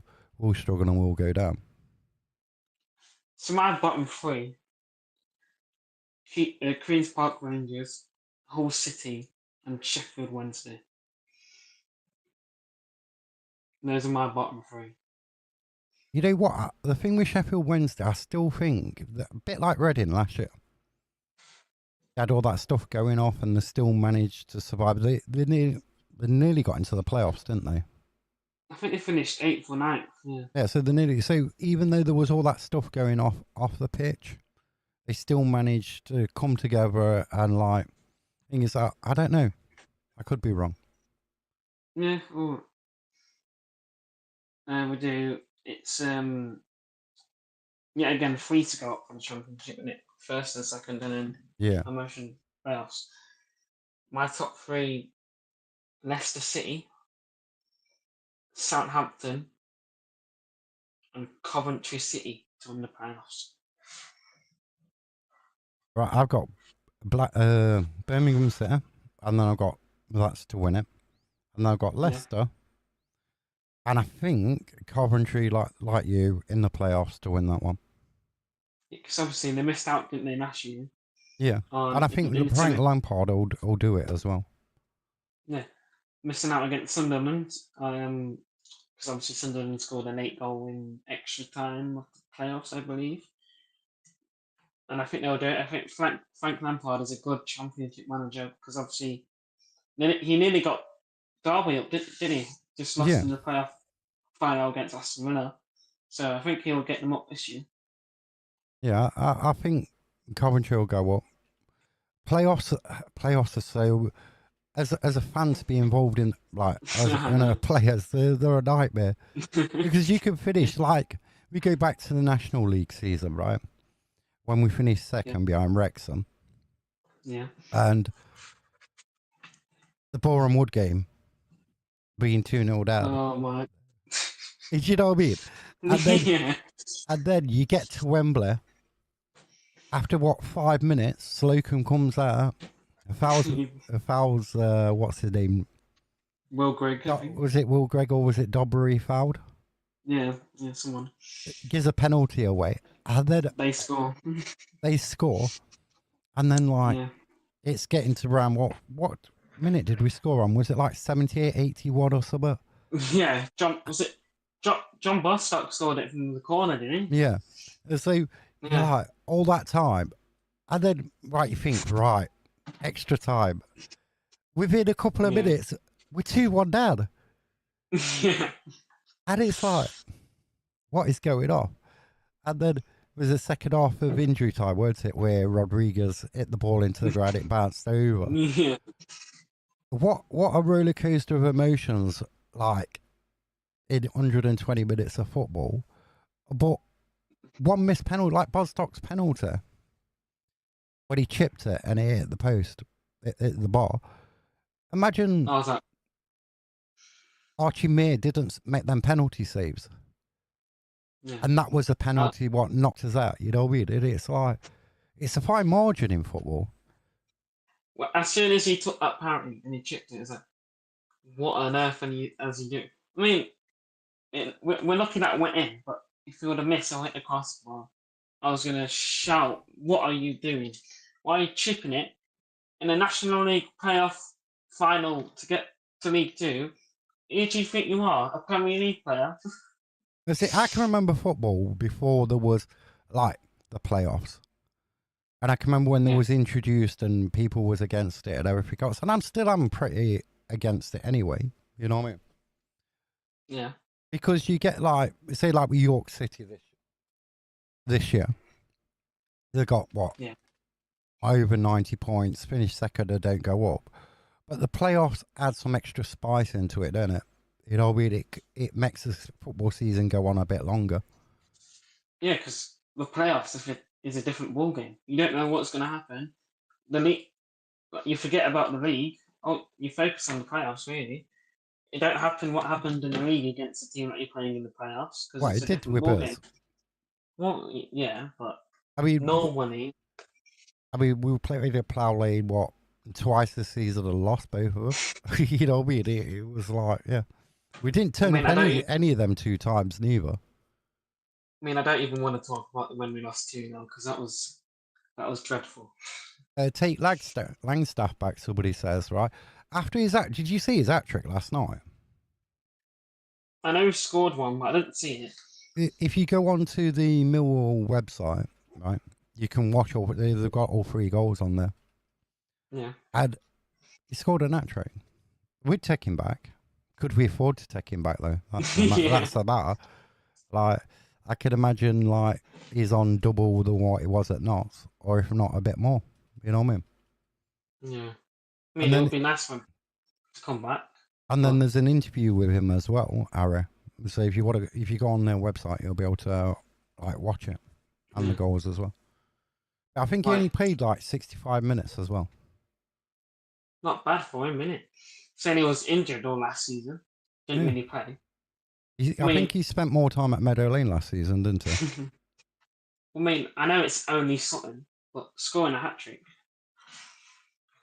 struggle and will go down. So my bottom three: Queen's Park Rangers, Hull City, and Sheffield Wednesday. Those are my bottom three. You know what? The thing with Sheffield Wednesday, I still think, that a bit like Reading last year. They had all that stuff going off and they still managed to survive. They nearly got into the playoffs, didn't they? I think they finished 8th or 9th. Yeah, so even though there was all that stuff going off the pitch, they still managed to come together and thing is that, I don't know. I could be wrong. Yeah. We do. It's again free to go up for the championship, and it first and second, and then promotion playoffs. My top three: Leicester City, Southampton, and Coventry City to win the playoffs. Right, I've got Birmingham City, and then I've got that's to win it, and then I've got Leicester, and I think Coventry, like you, in the playoffs to win that one. Because obviously they missed out, didn't they, last year? Yeah, and I think Frank Lampard will do it as well. Yeah, missing out against Sunderland. Because obviously Sunderland scored an 8-goal in extra time of the playoffs, I believe. And I think they'll do it. I think Frank Lampard is a good championship manager because obviously he nearly got Derby up, did he? Just lost in the playoff final against Aston Villa. So I think he'll get them up this year. Yeah, I think Coventry will go up. Playoffs are so. As a fan to be involved in players, they're a nightmare because you can finish we go back to the National League season, right? When we finished second behind Wrexham. Yeah. And the Boreham Wood game being 2-0 down. Oh my. You know what I mean? And then you get to Wembley. After 5 minutes, Slocum comes out. Fouls what's his name? Will Gregg. Was it Will Gregg or was it Dobbery fouled? Yeah, someone. Gives a penalty away. And then they score. And then it's getting to around what minute did we score on? Was it 78, 81 or something? Yeah, John Bostock scored it from the corner, didn't he? Yeah. So all that time, and then you think extra time. Within a couple of minutes, we're 2-1 down. Yeah. And it's what is going on? And then was a second half of injury time, wasn't it, where Rodriguez hit the ball into the ground, it bounced over. Yeah. What a roller coaster of emotions, in 120 minutes of football. But one missed penalty, like Bostock's penalty, when he chipped it and it hit the post, it hit the bar. Imagine Archie Mere didn't make them penalty saves. Yeah. And that was a penalty what knocked us out. You know what I mean? It's a fine margin in football. Well, as soon as he took that penalty and he chipped it, it's what on earth has he do? I mean, we're lucky that it went in, but if he would have missed or hit the crossbar, I was going to shout, what are you doing? Why are you chipping it in a National League playoff final to get to League Two? Who do you think you are? A Premier League player? See, I can remember football before there was the playoffs. And I can remember when it was introduced and people was against it and everything else. And I'm pretty against it anyway. You know what I mean? Yeah. Because you get say with York City this year. They got over 90 points, finished second and don't go up. But the playoffs add some extra spice into it, don't it? You know, it makes the football season go on a bit longer. Yeah, because the playoffs is a different ball game. You don't know what's going to happen. The league, you forget about the league. You focus on the playoffs, really. It don't happen what happened in the league against the team that you're playing in the playoffs. Well, it did with us. Well, yeah, but normally. We played at Plough Lane, twice this season and lost both of us. You know what I mean? It was we didn't turn any of them 2 times neither. I mean, I don't even want to talk about when we lost 2-0 because that was dreadful. Take Langstaff back, somebody says, right? After did you see his hat-trick last night? I know he scored one, but I didn't see it. If you go onto the Millwall website, right, you can watch they've got all 3 goals on there. Yeah. And he scored a hat-trick. We'd take him back. Could we afford to take him back, though? That's the matter. I could imagine, he's on double than what he was at Notts, or if not, a bit more. You know what I mean? Yeah. I mean, it would be nice for him to come back. And then there's an interview with him as well, Harry. So if you go on their website, you'll be able to like watch it and the goals as well. I think he only played like 65 minutes as well. Not bad for him, innit? Saying he was injured all last season, didn't really play. I think he spent more time at Meadow Lane last season, didn't he? I mean, I know it's only Sutton, but scoring a hat-trick,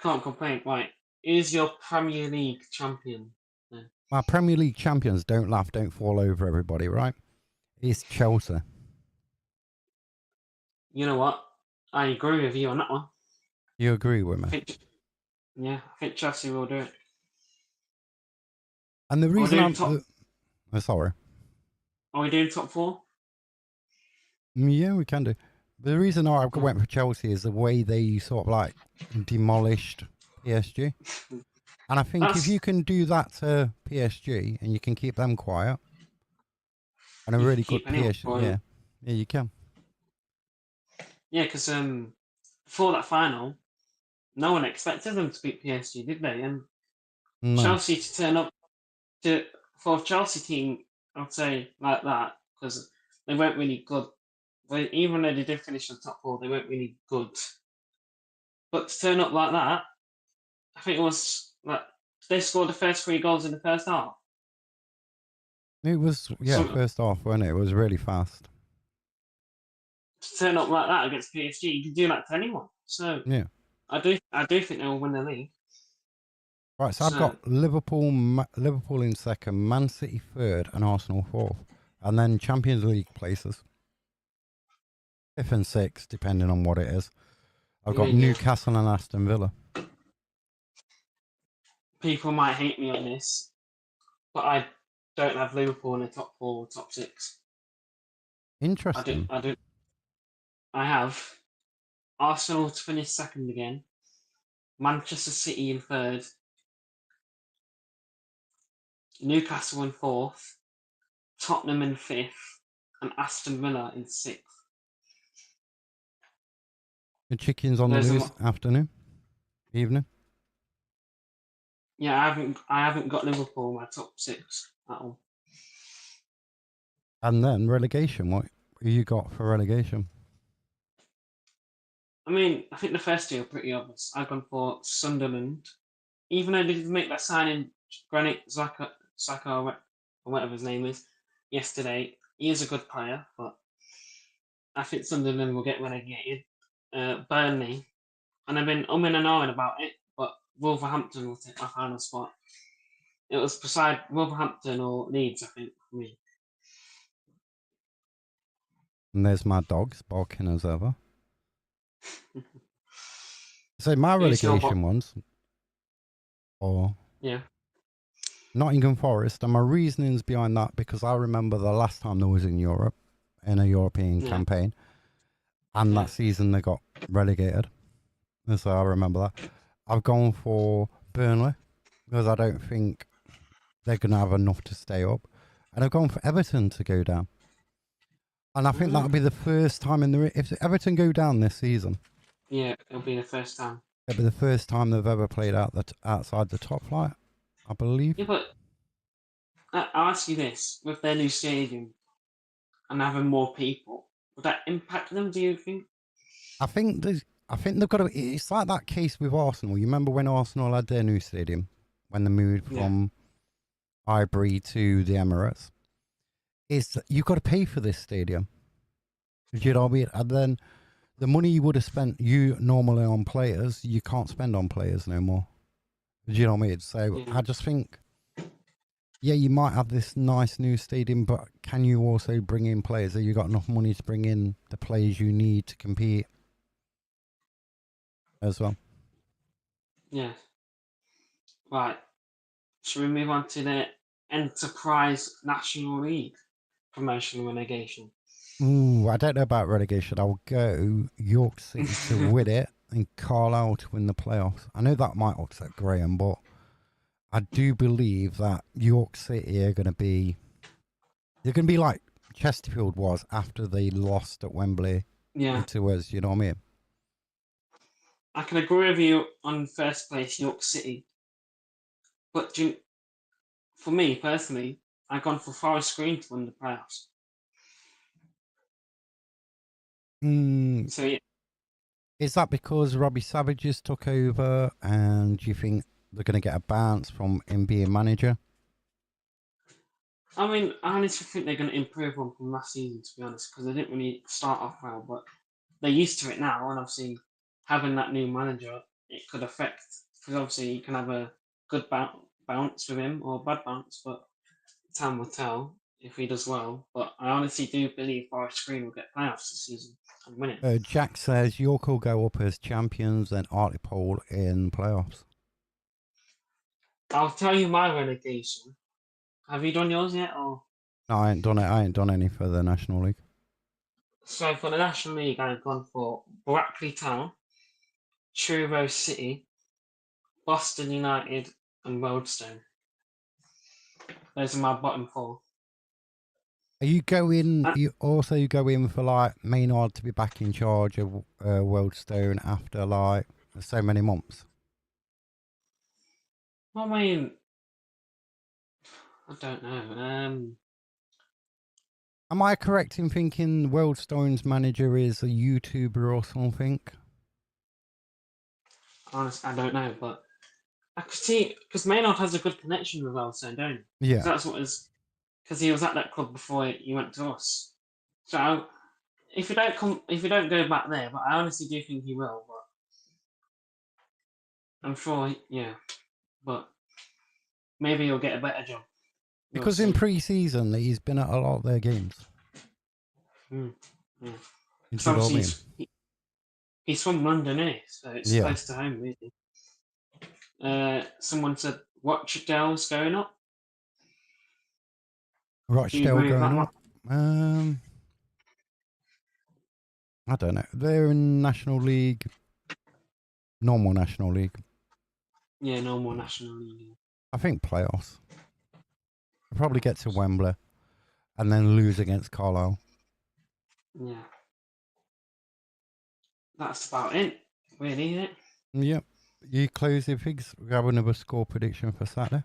can't complain. Right, who's your Premier League champion? Our Premier League champions, don't laugh, don't fall over everybody, right? It's Chelsea. You know what? I agree with you on that one. You agree with me? I think Chelsea will do it. And the reason sorry. Are we doing top 4? Yeah, we can do. The reason I went for Chelsea is the way they sort of like demolished PSG. And I think if you can do that to PSG and you can keep them quiet and a really good PSG, yeah, you can. Yeah, because before that final, no one expected them to beat PSG, did they? And Chelsea to turn up for a Chelsea team, I'd say like that, because they weren't really good. Even though they did finish on top 4, they weren't really good. But to turn up like that, I think it was like they scored the first 3 goals in the first half. It was first half, wasn't it? It was really fast. To turn up like that against PSG, you can do that to anyone. So yeah, I do think they will win the league. Right, so I've got Liverpool in second, Man City third, and Arsenal fourth, and then Champions League places 5th and 6th, depending on what it is. I've got Newcastle and Aston Villa. People might hate me on this, but I don't have Liverpool in the top 4 or top 6. Interesting. I have Arsenal to finish second again, Manchester City in third, Newcastle in fourth, Tottenham in 5th, and Aston Villa in 6th. The chickens on the loose evening. Yeah, I haven't got Liverpool in my top 6 at all. And then relegation. What you got for relegation? I mean, I think the first 2 are pretty obvious. I've gone for Sunderland, even though they did make that signing, Granit Xhaka or whatever his name is, yesterday. He is a good player, but I think Sunderland will get relegated. Burnley, and I've been umming and ahhing about it, but Wolverhampton will take my final spot. It was beside Wolverhampton or Leeds, I think, for me. And there's my dogs barking as ever. So my relegation ones, Nottingham Forest, and my reasonings behind that, because I remember the last time they was in Europe, in a European campaign, and that season they got relegated. And so I remember that. I've gone for Burnley, because I don't think they're going to have enough to stay up. And I've gone for Everton to go down. And I think that'll be the first time if Everton go down this season. Yeah, it'll be the first time. It'll be the first time they've ever played outside the top flight, I believe. Yeah, but I'll ask you this: with their new stadium and having more people, would that impact them? Do you think? I think they've got to. It's like that case with Arsenal. You remember when Arsenal had their new stadium when they moved from Highbury to the Emirates? You've got to pay for this stadium. Do you know what I mean? And then the money you would have spent normally on players, you can't spend on players no more. Do you know what I mean? So I just think, you might have this nice new stadium, but can you also bring in players? Have you got enough money to bring in the players you need to compete as well? Yeah. Right. Should we move on to the Enterprise National League promotion relegation? Ooh, I don't know about relegation. I'll go York City to win it and Carlisle to win the playoffs. I know that might upset Graham, but I do believe that York City are going to be... They're going to be like Chesterfield was after they lost at Wembley to us, you know what I mean? I can agree with you on first place, York City. But for me personally, I've gone for Forest Green to win the playoffs. So yeah. Is that because Robbie Savage has took over, and do you think they're going to get a bounce from him being manager? I mean, I honestly think they're going to improve on from last season, to be honest, because they didn't really start off well, but they're used to it now, and obviously having that new manager, it could affect, because obviously you can have a good bounce with him or a bad bounce, but time will tell if he does well. But I honestly do believe Forest Green will get playoffs this season and win it. Jack says York will go up as champions and Hartlepool in playoffs. I'll tell you my relegation. Have you done yours yet? Or no, I ain't done it. I ain't done any for the National League. So for the National League, I've gone for Brackley Town, Truro City, Boston United, and Wealdstone. Those are my bottom four. Are you going? You also go in for like Maynard to be back in charge of Wealdstone after like so many months? I mean, I don't know. Am I correct in thinking Wealdstone's manager is a YouTuber or something? Honestly, I don't know, but I could see because Maynard has a good connection with Wealdstone, don't he? Yeah. That's what is because he was at that club before he went to us. So if you don't go back there, but I honestly do think he will. But I'm sure, yeah. But maybe he'll get a better job. Because in pre-season, he's been at a lot of their games. Yeah. Do you know what I mean? He's from London, eh? So it's close to home, really. Someone said Rochdale's going up. Rochdale going up? I don't know. They're in National League. Normal National League. Yeah, normal National League. I think playoffs. They'll probably get to Wembley and then lose against Carlisle. Yeah. That's about it, really, isn't it? Yep. You close your pigs. We have another score prediction for Saturday.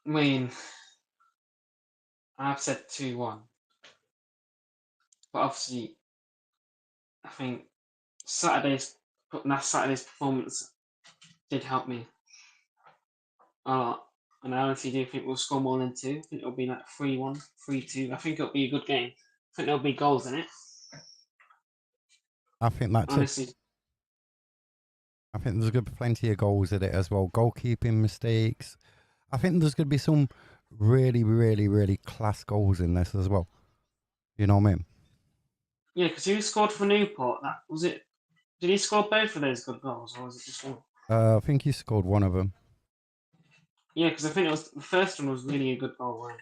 I mean, I've said 2-1. But obviously, I think last Saturday's performance did help me a lot. And I honestly do think we'll score more than 2. I think it'll be like 3-1, 3-2. I think it'll be a good game. I think there'll be goals in it. I think that too. Honestly. I think there's going to be plenty of goals in it as well. Goalkeeping mistakes. I think there's going to be some really, really, really class goals in this as well. You know what I mean? Yeah, because who scored for Newport? That was it. Did he score both of those good goals, or was it just one? I think he scored one of them. Yeah, because I think the first one was really a good goal, wasn't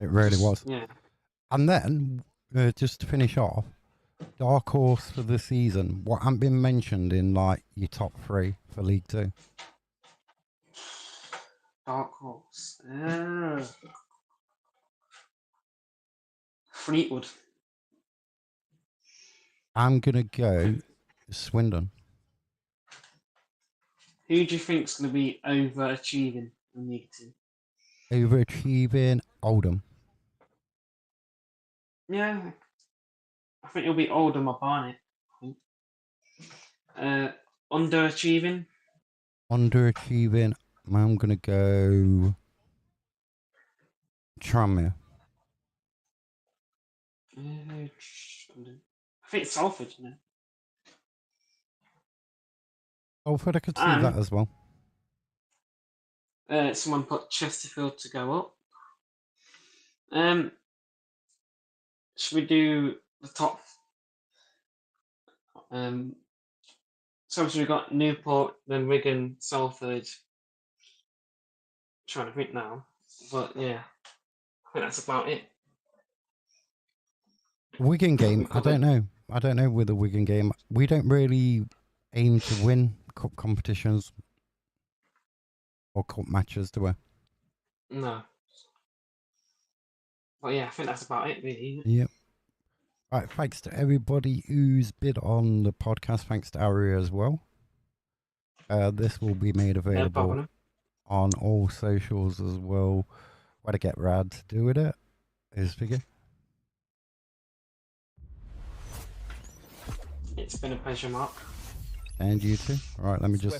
it? It really was. Yeah. And then, just to finish off, dark horse for the season. What hasn't been mentioned in like your top 3 for League 2? Dark horse. Fleetwood. I'm gonna go Swindon. Who do you think's going to be overachieving in League 2? Overachieving Oldham. Yeah, I think it'll be Oldham or Barnet. Underachieving. Underachieving. I'm gonna go Tranmere. I think it's Salford, you know. Salford, I could see that as well. Someone put Chesterfield to go up. Should we do the top? So we've got Newport, then Wigan, Salford. I'm trying to think now, but yeah, I think that's about it. Wigan game, I don't know. I don't know with the Wigan game. We don't really aim to win cup competitions or cup matches, do we? No. But yeah, I think that's about it, really. Yep. Right, thanks to everybody who's been on the podcast. Thanks to Ari as well. This will be made available on all socials as well. What to get Rad to do with it is figure. It's been a pleasure, Mark. And you too. All right, let me just